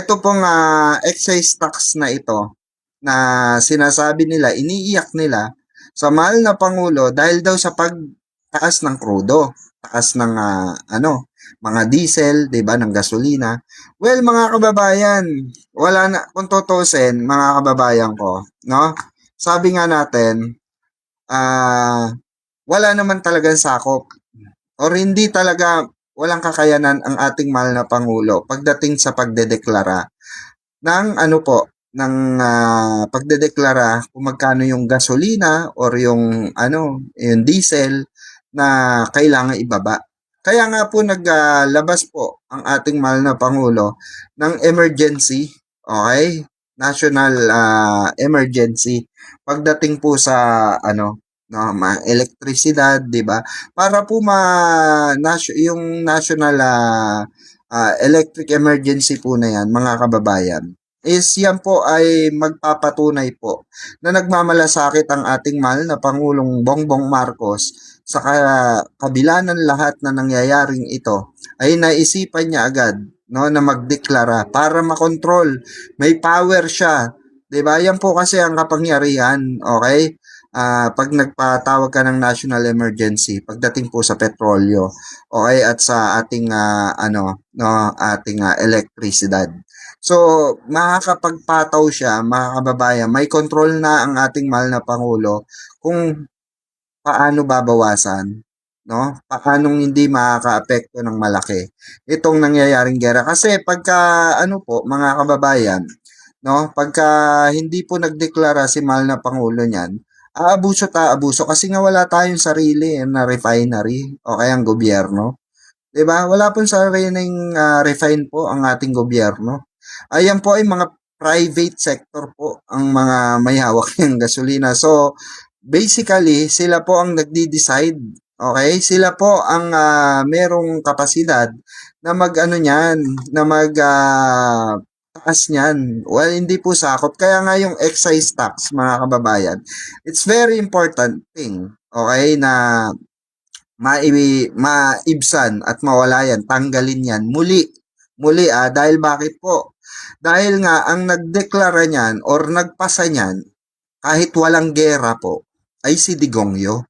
Ito pong excise tax na ito na sinasabi nila, iniiyak nila sa mahal na Pangulo dahil daw sa pagtaas ng krudo, taas ng mga diesel, 'di ba, ng gasolina. Well, mga kababayan, wala na kung tutusin, mga kababayan ko, no? Sabi nga natin, ah wala naman talagang sakop or hindi talaga walang kakayanan ang ating mahal na Pangulo pagdating sa pagdedeklara ng pagdedeklara kung magkano yung gasolina or yung diesel na kailangan ibaba. Kaya nga po naglabas po ang ating mahal na Pangulo ng emergency, okay? National emergency pagdating po sa elektrisidad, 'di ba? Para po yung national electric emergency po na yan, mga kababayan, is yan po ay magpapatunay po na nagmamalasakit ang ating mahal na Pangulong Bongbong Marcos sa kabila ng lahat na nangyayaring ito ay naisipan niya agad na magdeklara para makontrol. May power siya. 'Di ba? Yan po kasi ang kapangyarihan, okay? Pag nagpatawag ka ng national emergency pagdating po sa petrolyo, okay, at sa ating elektrisidad. So, makakapagpataw siya, mga kababayan, may control na ang ating mahal na Pangulo kung paano babawasan, no? Paanong hindi makakaapekto ng malaki itong nangyayaring gera. Kasi mga kababayan, no, pagka hindi po nagdeklara si mahal na Pangulo niyan, aabuso kasi nga wala tayong sarili na refinery o kaya ang gobyerno. 'Di ba? Wala pong sariling refine po ang ating gobyerno. Ayan po ay mga private sector po ang mga may hawak ng gasolina. So, basically, sila po ang nagdi-decide. Okay? Sila po ang merong kapasidad na mag-ano niyan, na taas niyan. Well, hindi po sakop. Kaya nga yung excise tax, mga kababayan, it's very important thing, okay, na maibsan at mawala yan, tanggalin yan, muli dahil bakit po? Dahil nga, ang nagdeklara niyan or nagpasa niyan, kahit walang gera po, ay si Digongyo.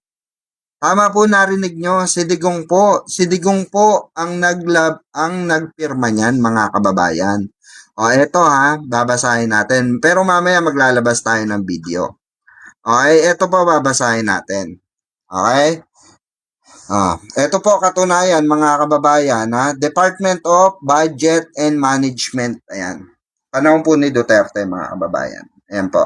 Tama po narinig nyo, si Digong po. Si Digong po ang nagpirma niyan, mga kababayan. O, eto babasahin natin. Pero mamaya maglalabas tayo ng video. Okay, eto po babasahin natin. Okay? Eto po katunayan, mga kababayan, Department of Budget and Management. Ayan. Panahon po ni Duterte, mga kababayan. Ayan po.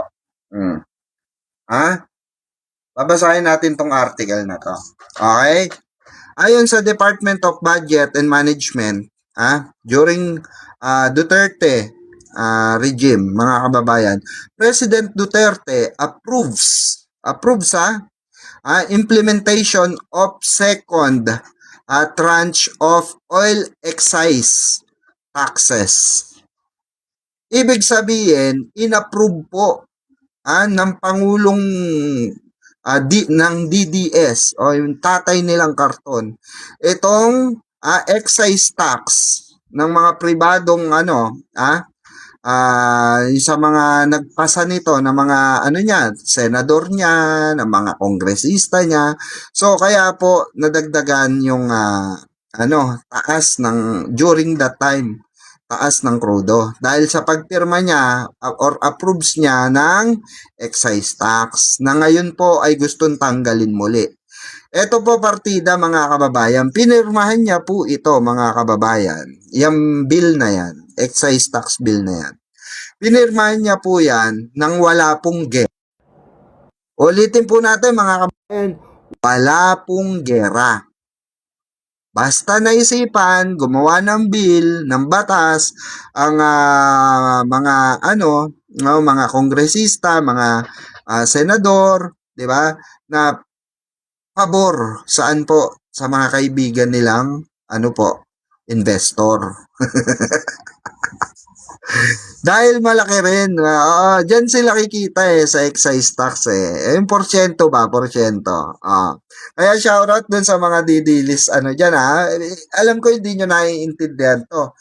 Babasahin natin tong article na to. Okay? Ayon sa Department of Budget and Management, during Duterte regime, mga kababayan, President Duterte approves implementation of second tranche of oil excise taxes. Ibig sabihin, inapprove po ng Pangulong ng DDS o yung tatay nilang karton itong excise tax ng mga pribadong sa mga nagpasa nito ng mga senador niya, ng mga kongresista niya. So kaya po nadagdagan yung taas ng during that time, taas ng krudo dahil sa pagpirma niya or approves niya ng excise tax na ngayon po ay gustong tanggalin muli. Ito po partida, mga kababayan, pinirmahan niya po ito, mga kababayan, yung bill na yan, excise tax bill na yan. Pinirmahan niya po yan nang wala pong gera. Ulitin po natin, mga kababayan, wala pong gera. Basta naisipan, gumawa ng bill, ng batas, ang mga kongresista, mga senador, 'di ba? Na pabor saan po sa mga kaibigan nilang investor. Dahil malaki rin. Diyan sila kikita sa excise tax yung porsyento ba? Porsyento. Kaya shoutout dun sa mga didilis diyan Alam ko hindi nyo naiintindihan to.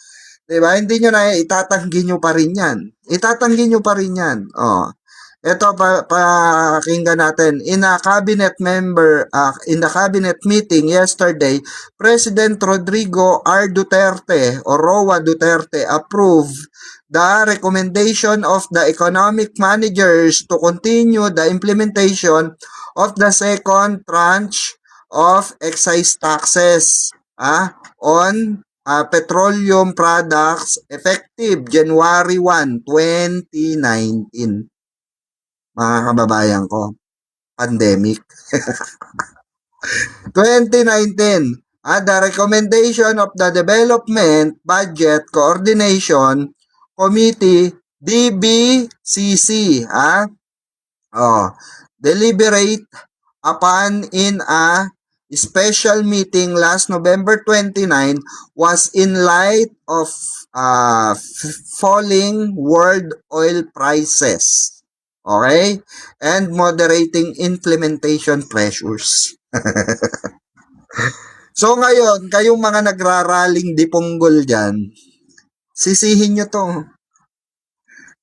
'Di ba? Hindi nyo na itatanggi nyo pa rin 'yan. Itatanggi nyo pa rin 'yan. Oh. Ito pakinggan natin. In the cabinet meeting yesterday, President Rodrigo R. Duterte or Roa Duterte approved the recommendation of the economic managers to continue the implementation of the second tranche of excise taxes on petroleum products effective January 1, 2019. Mga kababayan ko, pandemic. 2019, the recommendation of the Development Budget Coordination Committee, DBCC, deliberate upon in a special meeting last November 29 was in light of falling world oil prices. Okay? And moderating implementation pressures. So ngayon, kayong mga nagraraling dipunggol dyan, sisihin nyo to.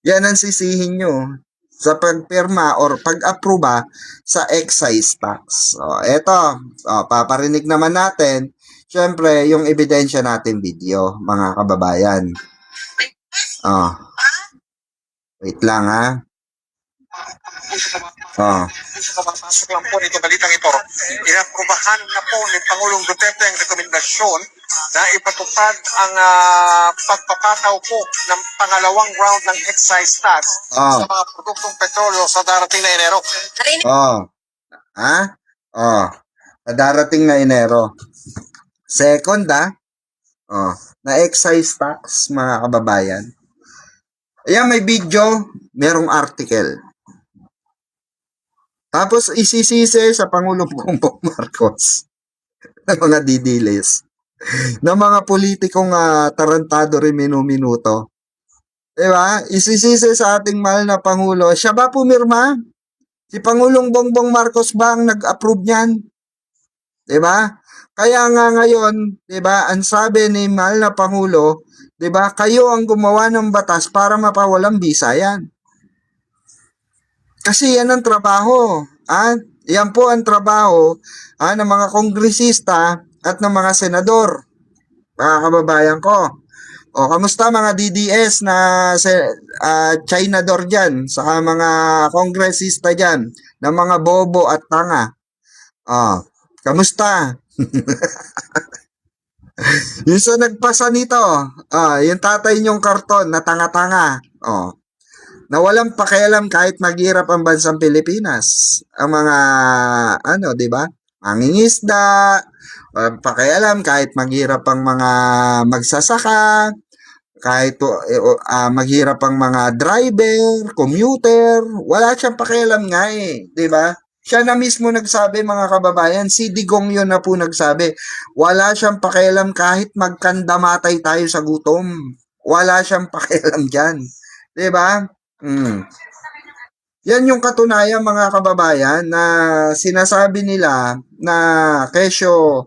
Yan ang sisihin nyo sa pagpirma or pag-aproba sa excise tax. So, eto, paparinig naman natin, syempre, yung ebidensya natin video, mga kababayan. Wait lang ha. Papasok lang po nito balitang ito. Inaprubahan na po ni Pangulong Duterte ang rekomendasyon na ipatupad ang pagpapataw po ng pangalawang round ng excise tax sa mga produktong petrolyo sa darating na Enero. Sa darating na Enero. Second na excise tax, mga kababayan. Ayan, may video, merong article. Tapos isisisi sa Pangulong Bongbong Marcos ng mga didilis, ng mga politikong tarantado rin minuto. Diba? Isisisi sa ating mahal na Pangulo. Siya ba pumirma? Si Pangulong Bongbong Marcos ba ang nag-approve niyan? Diba? Kaya nga ngayon, diba, ang sabi ni mahal na Pangulo, diba, kayo ang gumawa ng batas para mapawalang bisa yan. Kasi yan ang trabaho. Yan po ang trabaho ng mga kongresista at ng mga senador. Mga kababayan ko. O, kamusta mga DDS na Chinador dyan, saka mga kongresista dyan, na mga bobo at tanga. Kamusta? Yung sa nagpasa nito, yung tatay niyong karton na tanga-tanga. Na walang pakialam kahit maghirap ang bansang Pilipinas. Ang mga, di ba? Mangingisda, walang pakialam kahit maghirap ang mga magsasaka, kahit maghirap ang mga driver, commuter, wala siyang pakialam nga di ba? Siya na mismo nagsabi, mga kababayan, si Digong yun na po nagsabi, wala siyang pakialam kahit magkandamatay tayo sa gutom. Wala siyang pakialam dyan. Di ba? Yan yung katunayan, mga kababayan, na sinasabi nila na kesyo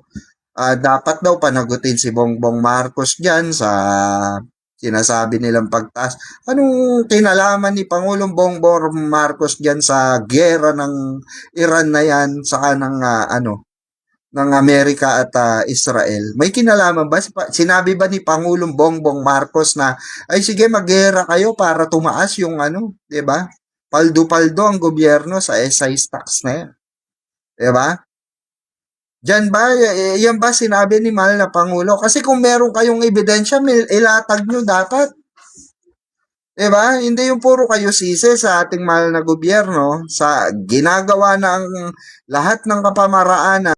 dapat daw panagutin si Bongbong Marcos dyan sa sinasabi nilang pagtaas. Anong kinalaman ni Pangulong Bongbong Marcos dyan sa gera ng Iran na yan, saka ng ng Amerika at Israel? May kinalaman ba? Sinabi ba ni Pangulong Bongbong Marcos na ay sige, maggera kayo para tumaas yung di ba? Paldo-paldo ang gobyerno sa excise tax na yan. Di ba? Diyan ba, yan ba sinabi ni mahal na Pangulo? Kasi kung meron kayong ebidensya, ilatag nyo dapat. Diba? Hindi yung puro kayo sisi sa ating mahal na gobyerno sa ginagawa ng lahat ng kapamaraanan